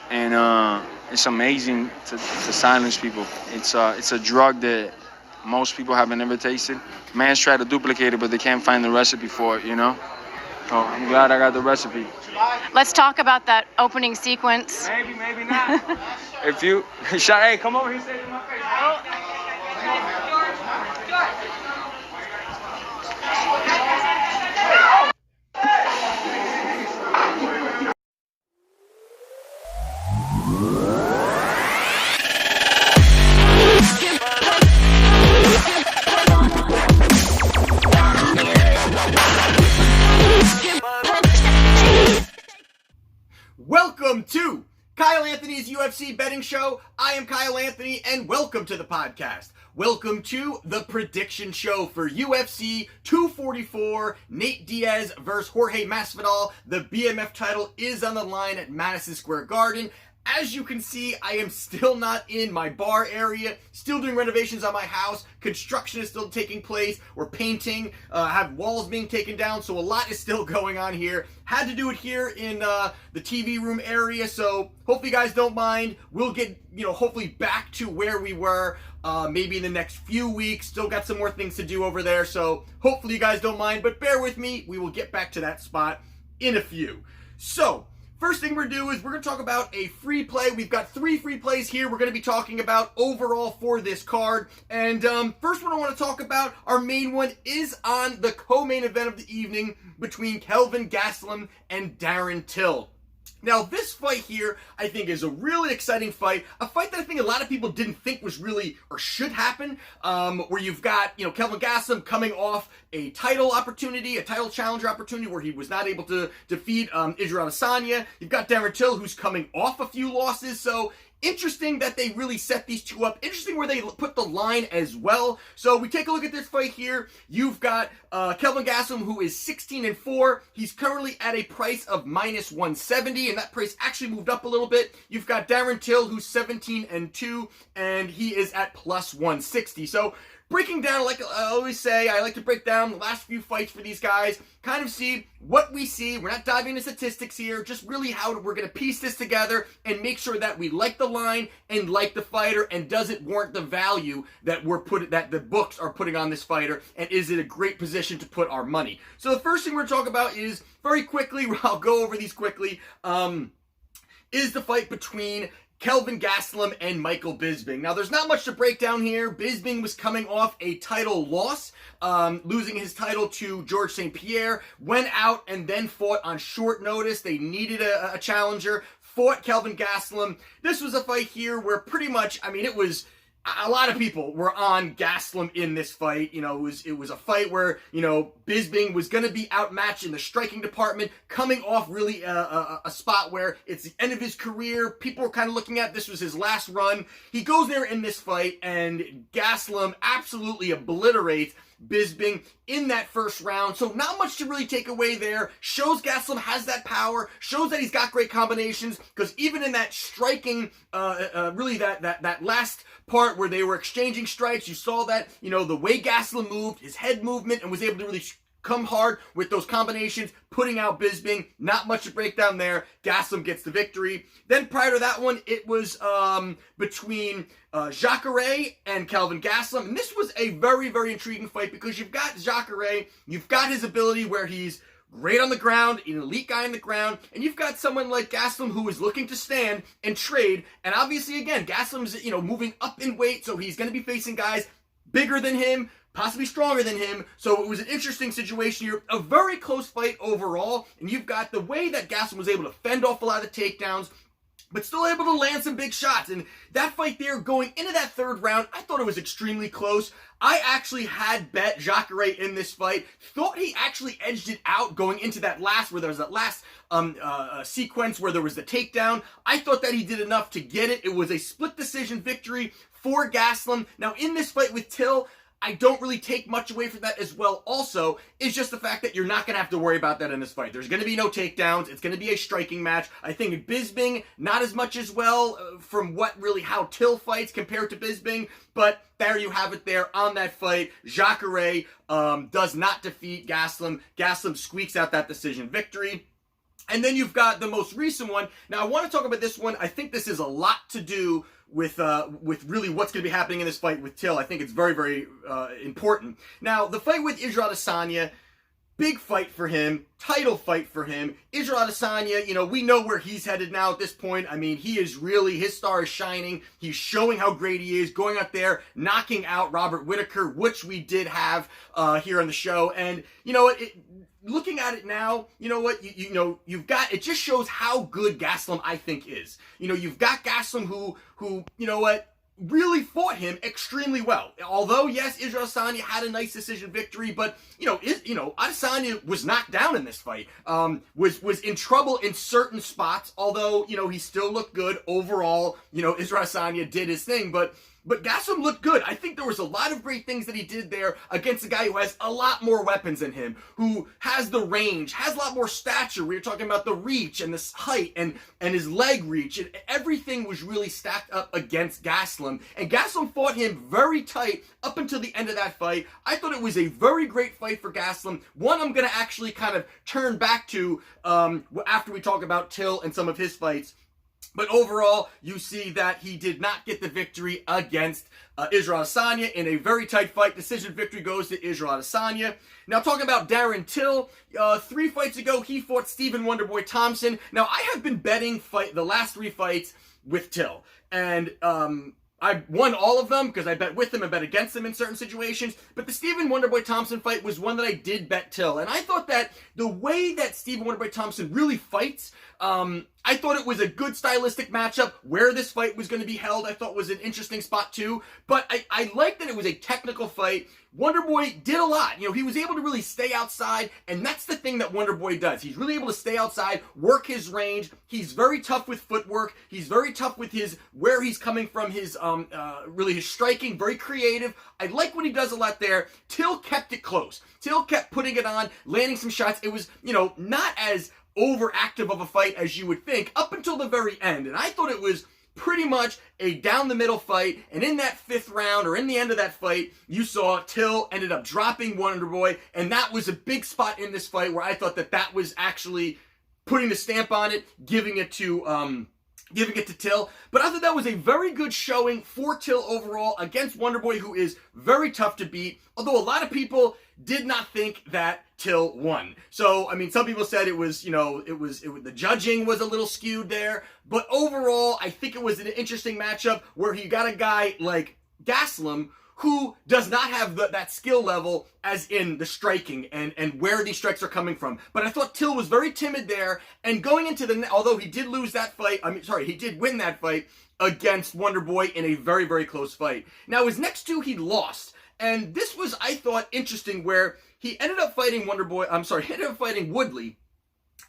and it's amazing to silence people. It's a drug that most people haven't ever tasted. Man's tried to duplicate it, but they can't find the recipe for it. So I'm glad I got the recipe. Let's talk about that opening sequence. Maybe not. If you, hey, come over here, say it in my face. Welcome to Kyle Anthony's UFC betting show. I am Kyle Anthony, and welcome to the podcast. Welcome to the prediction show for UFC 244, Nate Diaz versus Jorge Masvidal. The BMF title is on the line at Madison Square Garden. As you can see, I am still not in my bar area, still doing renovations on my house. Construction is still taking place. We're painting, have walls being taken down, so a lot is still going on here. Had to do it here in the TV room area, so hopefully you guys don't mind. We'll get, hopefully back to where we were maybe in the next few weeks. Still got some more things to do over there, so hopefully you guys don't mind, but bear with me. We will get back to that spot in a few. So, first thing we're going to do is we're going to talk about a free play. We've got 3 free plays here we're going to be talking about overall for this card. And first one I want to talk about, our main one, is on the co-main event of the evening between Kelvin Gastelum and Darren Till. Now, this fight here, I think, is a really exciting fight. A fight that I think a lot of people didn't think was really, or should happen, where you've got, Kelvin Gastelum coming off a title opportunity, a title challenger opportunity where he was not able to defeat Israel Adesanya. You've got Darren Till, who's coming off a few losses, so interesting that they really set these two up. Interesting where they put the line as well. So we take a look at this fight here. You've got Kelvin Gastelum, who is 16-4. He's currently at a price of -170, and that price actually moved up a little bit. You've got Darren Till, who's 17-2, and he is at +160. So breaking down, like I always say, I like to break down the last few fights for these guys, kind of see what we see. We're not diving into statistics here, just really how we're going to piece this together and make sure that we like the line and like the fighter, and does it warrant the value that that the books are putting on this fighter, and is it a great position to put our money? So the first thing we're going to talk about is, very quickly, I'll go over these quickly, is the fight between Kelvin Gastelum and Michael Bisping. Now, there's not much to break down here. Bisping was coming off a title loss, losing his title to George St. Pierre, went out and then fought on short notice. They needed a challenger, fought Kelvin Gastelum. This was a fight here where pretty much, it was a lot of people were on Gastelum in this fight. It was a fight where, Bisping was going to be outmatched in the striking department, coming off really a spot where it's the end of his career. People were kind of looking at this was his last run. He goes there in this fight, and Gastelum absolutely obliterates Bisping in that first round. So not much to really take away there. Shows Gastelum has that power, shows that he's got great combinations, because even in that striking, really that last part where they were exchanging strikes, you saw that, the way Gastelum moved, his head movement, and was able to really come hard with those combinations, putting out Bisping. Not much to break down there. Gastelum gets the victory. Then prior to that one, it was between Jacare and Kelvin Gastelum. And this was a very, very intriguing fight, because you've got Jacare, you've got his ability where he's great on the ground, an elite guy on the ground, and you've got someone like Gastelum who is looking to stand and trade. And obviously, again, Gastelum's, moving up in weight, so he's going to be facing guys bigger than him, possibly stronger than him. So it was an interesting situation here. A very close fight overall. And you've got the way that Gastelum was able to fend off a lot of the takedowns, but still able to land some big shots. And that fight there, going into that third round, I thought it was extremely close. I actually had bet Jacare in this fight. Thought he actually edged it out going into that last, where there was that last sequence where there was the takedown. I thought that he did enough to get it. It was a split decision victory for Gastelum. Now, in this fight with Till, I don't really take much away from that as well. Also, is just the fact that you're not going to have to worry about that in this fight. There's going to be no takedowns. It's going to be a striking match. I think Bisping, not as much as well from how Till fights compared to Bisping, but there you have it there on that fight. Jacare does not defeat Gastelum. Gastelum squeaks out that decision victory. And then you've got the most recent one. Now, I want to talk about this one. I think this is a lot to do with really what's going to be happening in this fight with Till. I think it's very, very important. Now, the fight with Israel Adesanya, big fight for him, title fight for him. Israel Adesanya, we know where he's headed now at this point. I mean, his star is shining. He's showing how great he is, going out there, knocking out Robert Whittaker, which we did have here on the show. And, looking at it now, you've got, it just shows how good Gastelum, I think, is. You've got Gastelum who, really fought him extremely well. Although, yes, Israel Adesanya had a nice decision victory, but, Adesanya was knocked down in this fight, was in trouble in certain spots, although, he still looked good overall. Israel Adesanya did his thing, but Gastelum looked good. I think there was a lot of great things that he did there against a guy who has a lot more weapons than him, who has the range, has a lot more stature. We were talking about the reach and the height and his leg reach, and everything was really stacked up against Gastelum. And Gastelum fought him very tight up until the end of that fight. I thought it was a very great fight for Gastelum. One I'm going to actually kind of turn back to after we talk about Till and some of his fights. But overall, you see that he did not get the victory against Israel Adesanya in a very tight fight. Decision victory goes to Israel Adesanya. Now, talking about Darren Till, 3 fights ago, he fought Stephen Wonderboy Thompson. Now, I have been betting the last 3 fights with Till. And I won all of them because I bet with him and bet against him in certain situations. But the Stephen Wonderboy Thompson fight was one that I did bet Till. And I thought that the way that Stephen Wonderboy Thompson really fights, I thought it was a good stylistic matchup. Where this fight was going to be held, I thought was an interesting spot too. But I liked that it was a technical fight. Wonderboy did a lot. He was able to really stay outside, and that's the thing that Wonderboy does. He's really able to stay outside, work his range. He's very tough with footwork. He's very tough with where he's coming from, his striking, very creative. I like what he does a lot there. Till kept it close. Till kept putting it on, landing some shots. It was, not as overactive of a fight as you would think up until the very end. And I thought it was pretty much a down the middle fight. And in that 5th round, or in the end of that fight, you saw Till ended up dropping Wonderboy. And that was a big spot in this fight where I thought that was actually putting the stamp on it, giving it to Till. But I thought that was a very good showing for Till overall against Wonderboy, who is very tough to beat. Although a lot of people did not think that Till won. So, I mean, some people said it was the judging was a little skewed there. But overall, I think it was an interesting matchup where he got a guy like Gastelum, who does not have that skill level as in the striking and where these strikes are coming from. But I thought Till was very timid there, and going into although he did lose that fight, he did win that fight against Wonderboy in a very, very close fight. Now, his next 2, he lost. And this was, I thought, interesting, where he ended up fighting Woodley.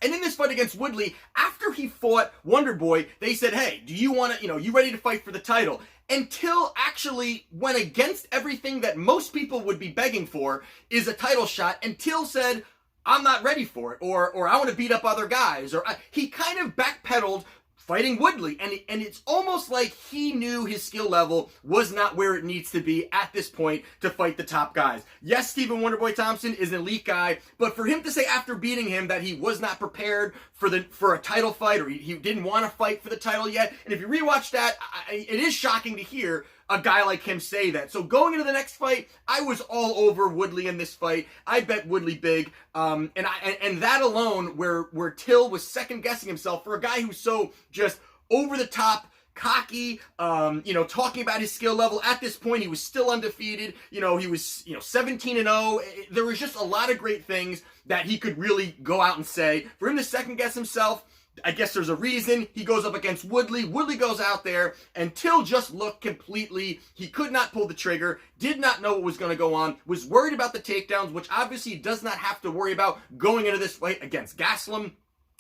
And in this fight against Woodley, after he fought Wonderboy, they said, hey, do you want to, you ready to fight for the title? And Till actually went against everything that most people would be begging for, is a title shot. And Till said, I'm not ready for it, or I want to beat up other guys. He kind of backpedaled fighting Woodley, and it's almost like he knew his skill level was not where it needs to be at this point to fight the top guys. Yes, Stephen Wonderboy Thompson is an elite guy, but for him to say after beating him that he was not prepared for a title fight, or he didn't want to fight for the title yet, and if you rewatch that, it is shocking to hear a guy like him say that. So going into the next fight, I was all over Woodley in this fight. I bet Woodley big, and that alone, where Till was second guessing himself for a guy who's so just over the top, cocky, talking about his skill level. At this point, he was still undefeated. He was 17-0. There was just a lot of great things that he could really go out and say. For him to second guess himself, I guess there's a reason. He goes up against Woodley. Woodley goes out there, and Till just looked completely, he could not pull the trigger, did not know what was going to go on, was worried about the takedowns, which obviously he does not have to worry about going into this fight against Gastelum.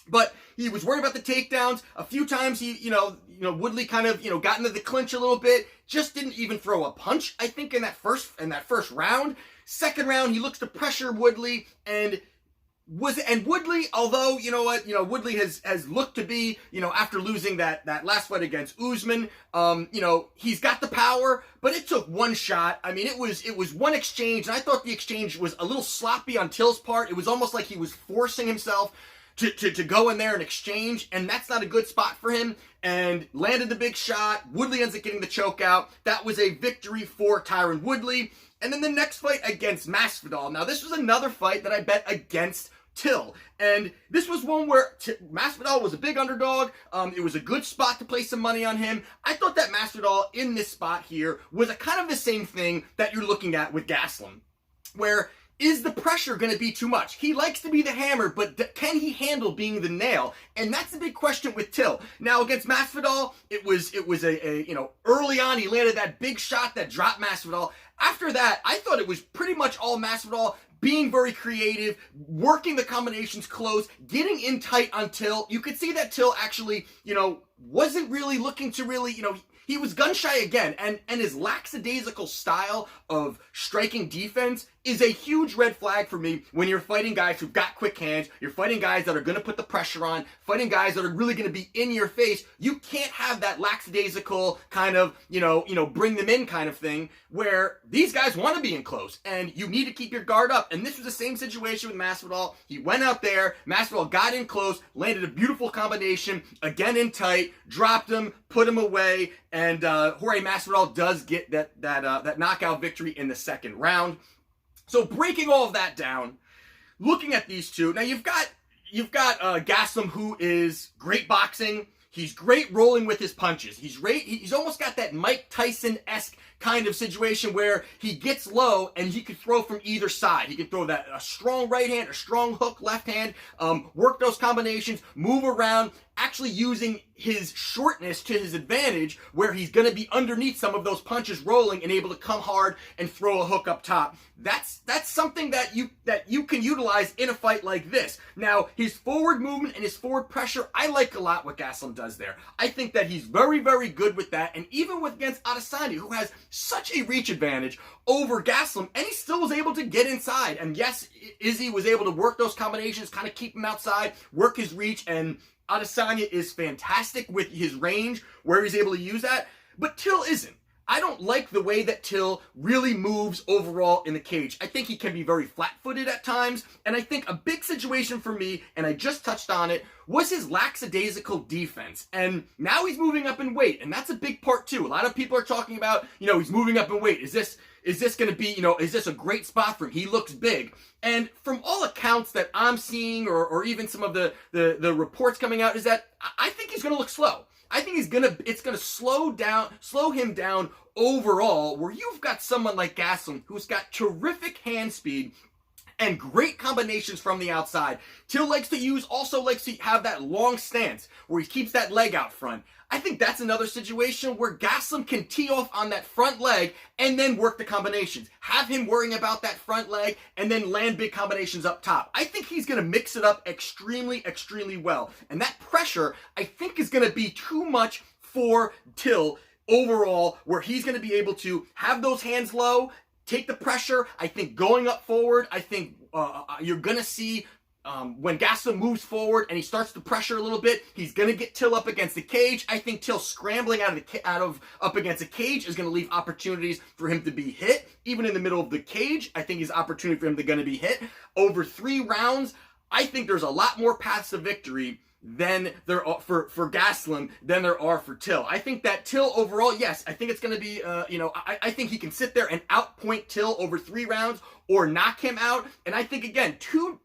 But he was worried about the takedowns. A few times Woodley kind of, got into the clinch a little bit, just didn't even throw a punch, I think, in that first round. Second round, he looks to pressure Woodley, and Woodley, although, Woodley has looked to be, after losing that last fight against Usman, he's got the power, but it took one shot. I mean, it was one exchange, and I thought the exchange was a little sloppy on Till's part. It was almost like he was forcing himself to go in there and exchange, and that's not a good spot for him, and landed the big shot. Woodley ends up getting the choke out. That was a victory for Tyron Woodley. And then the next fight against Masvidal. Now, this was another fight that I bet against Till. And this was one where Masvidal was a big underdog. It was a good spot to place some money on him. I thought that Masvidal in this spot here was a kind of the same thing that you're looking at with Gastelum, where is the pressure going to be too much? He likes to be the hammer, but can he handle being the nail? And that's the big question with Till. Now, against Masvidal, it was a early on, he landed that big shot that dropped Masvidal. After that, I thought it was pretty much all Masvidal being very creative, working the combinations close, getting in tight on Till. You could see that Till actually, wasn't really looking to really, he was gun shy again, and his lackadaisical style of striking defense is a huge red flag for me when you're fighting guys who've got quick hands, you're fighting guys that are going to put the pressure on, fighting guys that are really going to be in your face. You can't have that lackadaisical kind of, bring them in kind of thing where these guys want to be in close, and you need to keep your guard up. And this was the same situation with Masvidal. He went out there, Masvidal got in close, landed a beautiful combination, again in tight, dropped him, put him away, and Jorge Masvidal does get that knockout victory in the second round. So breaking all of that down, looking at these two, now you've got Gastelum, who is great boxing. He's great rolling with his punches. He's almost got that Mike Tyson-esque kind of situation where he gets low and he can throw from either side. He can throw a strong right hand, a strong hook left hand, work those combinations, move around, actually using his shortness to his advantage where he's going to be underneath some of those punches rolling and able to come hard and throw a hook up top. That's something that you can utilize in a fight like this. Now, his forward movement and his forward pressure, I like a lot what Gastelum does there. I think that he's very, very good with that. And even against Adesanya, who has such a reach advantage over Gastelum, and he still was able to get inside. And yes, Izzy was able to work those combinations, kind of keep him outside, work his reach, and Adesanya is fantastic with his range where he's able to use that, but Till isn't. I don't like the way that Till really moves overall in the cage. I think he can be very flat-footed at times, and I think a big situation for me, and I just touched on it, was his lackadaisical defense. And now he's moving up in weight, and that's a big part too. A lot of people are talking about, he's moving up in weight. Is this going to be, is this a great spot for him? He looks big. And from all accounts that I'm seeing, or even some of the reports coming out, is that I think he's going to look slow. I think it's gonna slow him down overall, where you've got someone like Gastelum who's got terrific hand speed and great combinations from the outside. Till likes to have that long stance where he keeps that leg out front. I think that's another situation where Gastelum can tee off on that front leg and then work the combinations. Have him worrying about that front leg and then land big combinations up top. I think he's going to mix it up extremely, extremely well. And that pressure, I think, is going to be too much for Till overall, where he's going to be able to have those hands low, take the pressure. I think going up forward, I think you're going to see when Gastelum moves forward and he starts to pressure a little bit, he's going to get Till up against the cage. I think Till scrambling up against the cage is going to leave opportunities for him to be hit. Even in the middle of the cage, I think there's opportunity for him to going to be hit. Over 3 rounds, I think there's a lot more paths to victory than there are for Gastelum than there are for Till. I think that Till overall, yes, I think it's going to be, I think he can sit there and outpoint Till over 3 rounds or knock him out. And I think, again, two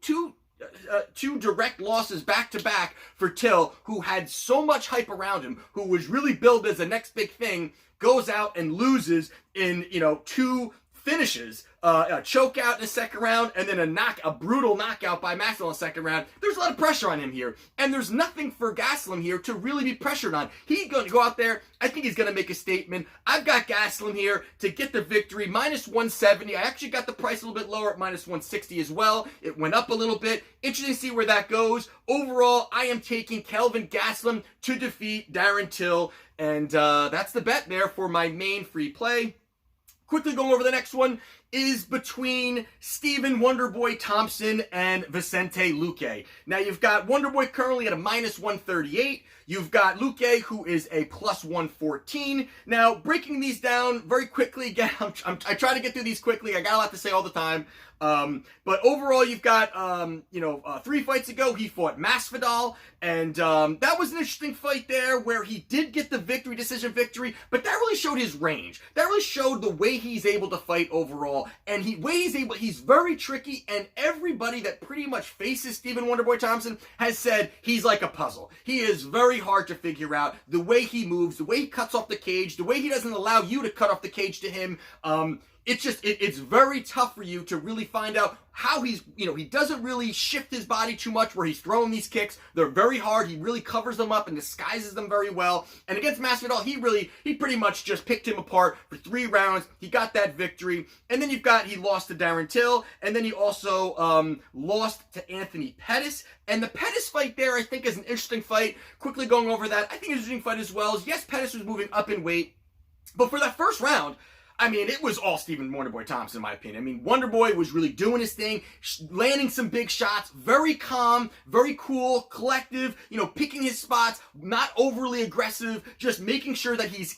direct losses back to back for Till, who had so much hype around him, who was really billed as the next big thing, goes out and loses in 2 finishes, a choke out in the second round, and then a brutal knockout by Masvidal in the second round. There's a lot of pressure on him here, and there's nothing for Gastelum here to really be pressured on. He's going to go out there. I think he's going to make a statement. I've got Gastelum here to get the victory, -170. I actually got the price a little bit lower at -160 as well. It went up a little bit. Interesting to see where that goes. Overall, I am taking Kelvin Gastelum to defeat Darren Till, and that's the bet there for my main free play. Quickly going over the next one is between Stephen Wonderboy Thompson and Vicente Luque. Now you've got Wonderboy currently at a -138. You've got Luque, who is a +114. Now, breaking these down very quickly, again, I try to get through these quickly. I got a lot to say all the time. But overall, you've got, 3 fights ago, he fought Masvidal, and that was an interesting fight there where he did get the decision victory, but that really showed his range. That really showed the way he's able to fight overall, and he's very tricky, and everybody that pretty much faces Stephen Wonderboy Thompson has said he's like a puzzle. He is very hard to figure out. The way he moves, the way he cuts off the cage, the way he doesn't allow you to cut off the cage to him, it's very tough for you to really find out how he doesn't really shift his body too much where he's throwing these kicks. They're very hard. He really covers them up and disguises them very well. And against Masvidal, he pretty much just picked him apart for 3 rounds. He got that victory. And then he lost to Darren Till, and then he also lost to Anthony Pettis. And the Pettis fight there, I think, is an interesting fight. Quickly going over that, I think it's an interesting fight as well. Yes, Pettis was moving up in weight, but for that first round, I mean, it was all Stephen Wonderboy Thompson, in my opinion. I mean, Wonderboy was really doing his thing, landing some big shots, very calm, very cool, collective, picking his spots, not overly aggressive, just making sure that he's,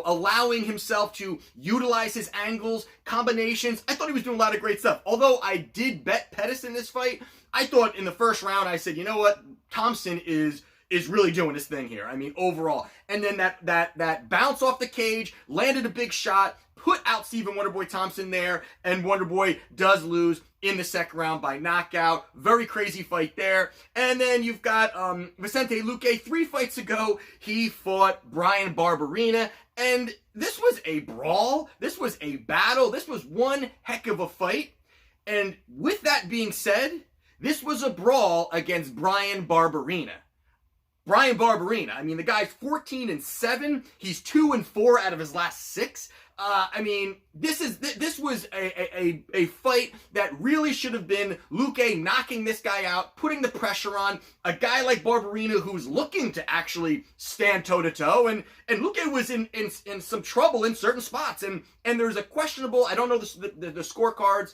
allowing himself to utilize his angles, combinations. I thought he was doing a lot of great stuff. Although I did bet Pettis in this fight, I thought in the first round, I said, you know what, Thompson is really doing his thing here. I mean, overall. And then that bounce off the cage, landed a big shot, put out Stephen Wonderboy Thompson there, and Wonderboy does lose in the second round by knockout. Very crazy fight there. And then you've got Vicente Luque. 3 fights ago, he fought Bryan Barberena, and this was a brawl. This was a battle. This was one heck of a fight. And with that being said, this was a brawl against Bryan Barberena. Bryan Barberena, I mean, the guy's 14-7. He's 2-4 out of his last 6. I mean, this was a fight that really should have been Luque knocking this guy out, putting the pressure on a guy like Barberena who's looking to actually stand toe-to-toe, and Luque was in some trouble in certain spots, and there's a questionable, I don't know the scorecards,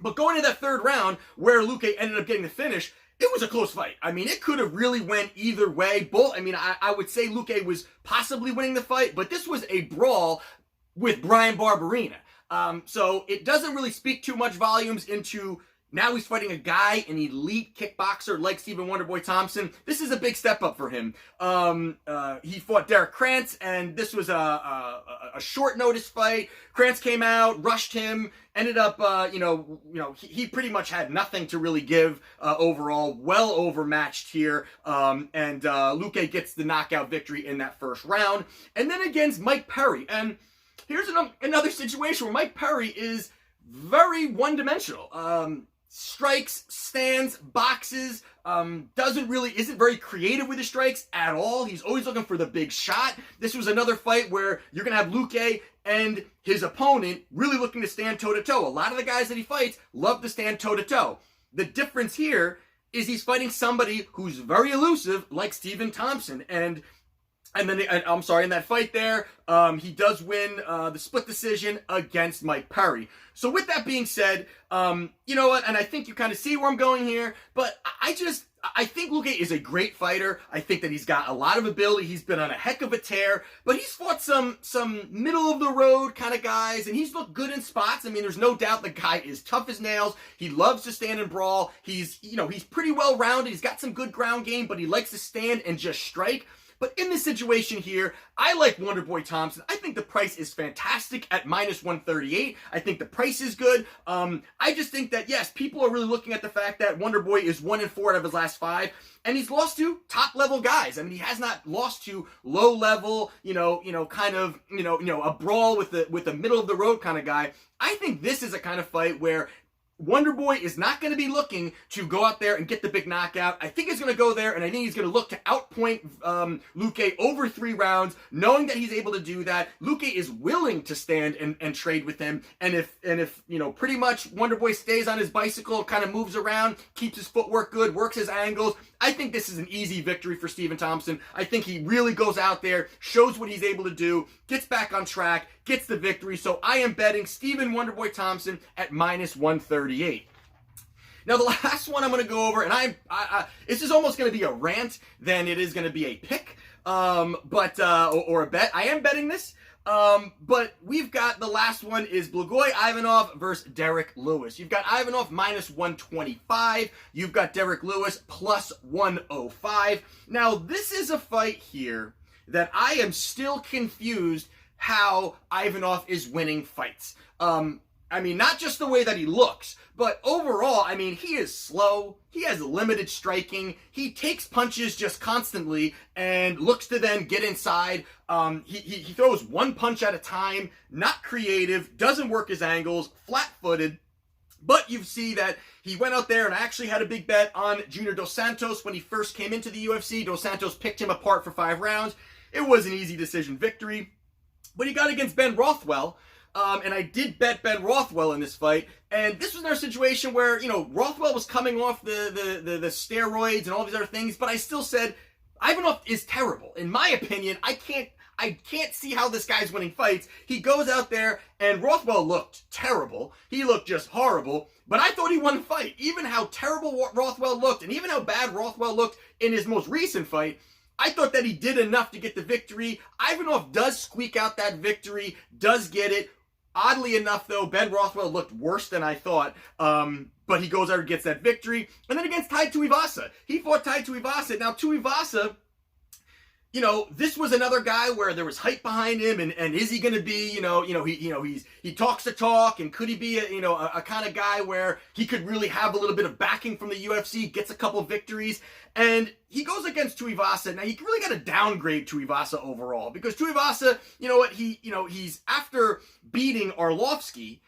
but going into that third round where Luque ended up getting the finish, it was a close fight. I mean, it could have really went either way. I would say Luque was possibly winning the fight, but this was a brawl with Bryan Barberena. So it doesn't really speak too much volumes into now he's fighting a guy, an elite kickboxer like Stephen Wonderboy Thompson. This is a big step up for him. He fought Derrick Krantz, and this was a short notice fight. Krantz came out, rushed him, ended up, he pretty much had nothing to really give overall. Well overmatched here, and Luque gets the knockout victory in that first round. And then against Mike Perry, and here's another situation where Mike Perry is very one-dimensional. Strikes, stands, boxes, isn't very creative with his strikes at all. He's always looking for the big shot. This was another fight where you're going to have Luque and his opponent really looking to stand toe-to-toe. A lot of the guys that he fights love to stand toe-to-toe. The difference here is he's fighting somebody who's very elusive like Stephen Thompson. And then, in that fight there, he does win the split decision against Mike Perry. So with that being said, you know what, and I think you kind of see where I'm going here, but I think Luque is a great fighter. I think that he's got a lot of ability. He's been on a heck of a tear, but he's fought some middle-of-the-road kind of guys, and he's looked good in spots. I mean, there's no doubt the guy is tough as nails. He loves to stand and brawl. He's pretty well-rounded. He's got some good ground game, but he likes to stand and just strike. But in this situation here, I like Wonderboy Thompson. I think the price is fantastic at -138. I think the price is good. I just think that, yes, people are really looking at the fact that Wonderboy is 1-4 out of his last 5, and he's lost to top-level guys. I mean, he has not lost to low-level, a brawl with the middle-of-the-road kind of guy. I think this is a kind of fight where Wonderboy is not going to be looking to go out there and get the big knockout. I think he's going to go there, and I think he's going to look to outpoint Luque over 3 rounds, knowing that he's able to do that. Luque is willing to stand and trade with him, and if pretty much Wonderboy stays on his bicycle, kind of moves around, keeps his footwork good, works his angles, I think this is an easy victory for Stephen Thompson. I think he really goes out there, shows what he's able to do, gets back on track, gets the victory. So I am betting Stephen Wonderboy Thompson at minus 138. Now, the last one I'm going to go over, and this is almost going to be a rant than it is going to be a pick, or a bet. I am betting this. But we've got the last one is Blagoy Ivanov versus Derrick Lewis. You've got Ivanov minus 125. You've got Derrick Lewis plus 105. Now, this is a fight here that I am still confused how Ivanov is winning fights. I mean, not just the way that he looks, but overall, I mean, he is slow. He has limited striking. He takes punches just constantly and looks to then get inside. He throws one punch at a time, not creative, doesn't work his angles, flat-footed. But you see that he went out there and actually had a big bet on Junior Dos Santos when he first came into the UFC. Dos Santos picked him apart for 5 rounds. It was an easy decision victory. But he got against Ben Rothwell. And I did bet Ben Rothwell in this fight, and this was another situation where, you know, Rothwell was coming off the steroids and all these other things, but I still said Ivanov is terrible. In my opinion, I can't see how this guy's winning fights. He goes out there, and Rothwell looked terrible. He looked just horrible, but I thought he won the fight. Even how terrible Rothwell looked, and even how bad Rothwell looked in his most recent fight, I thought that he did enough to get the victory. Ivanov does squeak out that victory, does get it. Oddly enough, though, Ben Rothwell looked worse than I thought, but he goes out and gets that victory. And then against Tai Tuivasa, he fought Tai Tuivasa. Now, Tuivasa, you know, this was another guy where there was hype behind him, and is he going to be, he talks the talk, and could he be a kind of guy where he could really have a little bit of backing from the UFC, gets a couple victories, and he goes against Tuivasa. Now, you really got to downgrade Tuivasa overall, because Tuivasa, you know what, he's after beating Arlovsky,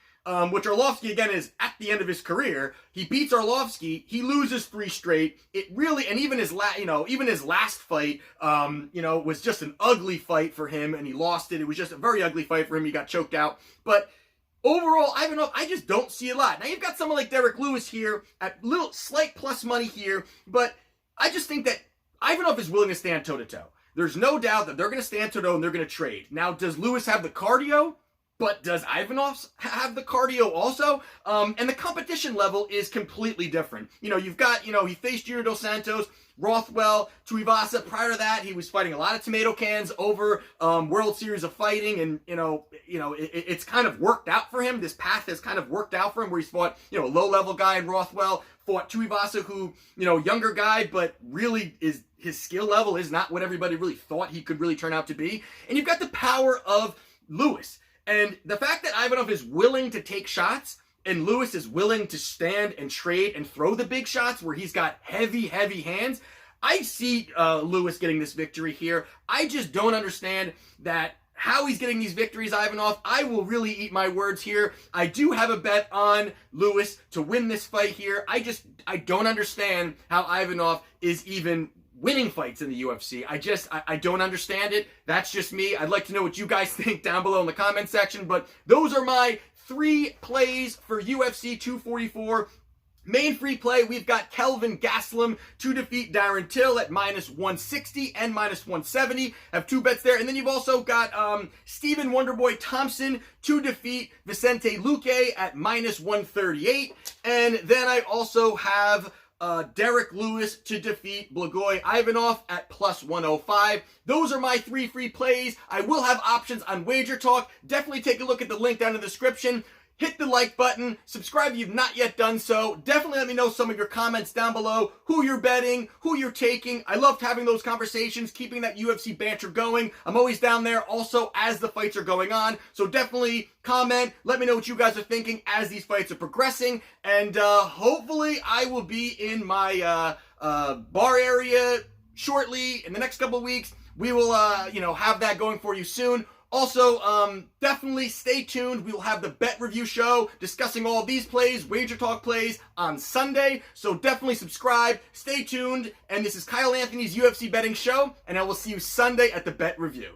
which Arlovsky, again, is at the end of his career. He beats Arlovsky. He loses 3 straight. It really, and even his last fight, was just an ugly fight for him, and he lost it. It was just a very ugly fight for him. He got choked out. But overall, Ivanov, I just don't see a lot. Now, you've got someone like Derrick Lewis here at little slight plus money here, but I just think that Ivanov is willing to stand toe-to-toe. There's no doubt that they're going to stand toe-to-toe and they're going to trade. Now, does Lewis have the cardio? But does Ivanov have the cardio also? And the competition level is completely different. You know, you've got, he faced Junior Dos Santos, Rothwell, Tuivasa. Prior to that, he was fighting a lot of tomato cans over World Series of Fighting. And, it's kind of worked out for him. This path has kind of worked out for him where he's fought, a low-level guy in Rothwell, fought Tuivasa who, younger guy, but really his skill level is not what everybody really thought he could really turn out to be. And you've got the power of Lewis. And the fact that Ivanov is willing to take shots and Lewis is willing to stand and trade and throw the big shots where he's got heavy, heavy hands, I see Lewis getting this victory here. I just don't understand how he's getting these victories, Ivanov. I will really eat my words here. I do have a bet on Lewis to win this fight here. I don't understand how Ivanov is even winning fights in the UFC. I don't understand it. That's just me. I'd like to know what you guys think down below in the comment section, but those are my 3 plays for UFC 244. Main free play, we've got Kelvin Gastelum to defeat Darren Till at minus 160 and minus 170. Have 2 bets there. And then you've also got Stephen Wonderboy Thompson to defeat Vicente Luque at minus 138. And then I also have Derrick Lewis to defeat Blagoy Ivanov at plus 105. Those are my 3 free plays. I will have options on Wagertalk. Definitely take a look at the link down in the description. Hit the like button. Subscribe if you've not yet done so. Definitely let me know some of your comments down below. Who you're betting, who you're taking. I loved having those conversations, keeping that UFC banter going. I'm always down there also as the fights are going on. So definitely comment. Let me know what you guys are thinking as these fights are progressing. And hopefully I will be in my bar area shortly in the next couple of weeks. We will, have that going for you soon. Also, definitely stay tuned. We will have the bet review show discussing all these plays, Wagertalk plays, on Sunday. So definitely subscribe, stay tuned. And this is Kyle Anthony's UFC betting show, and I will see you Sunday at the bet review.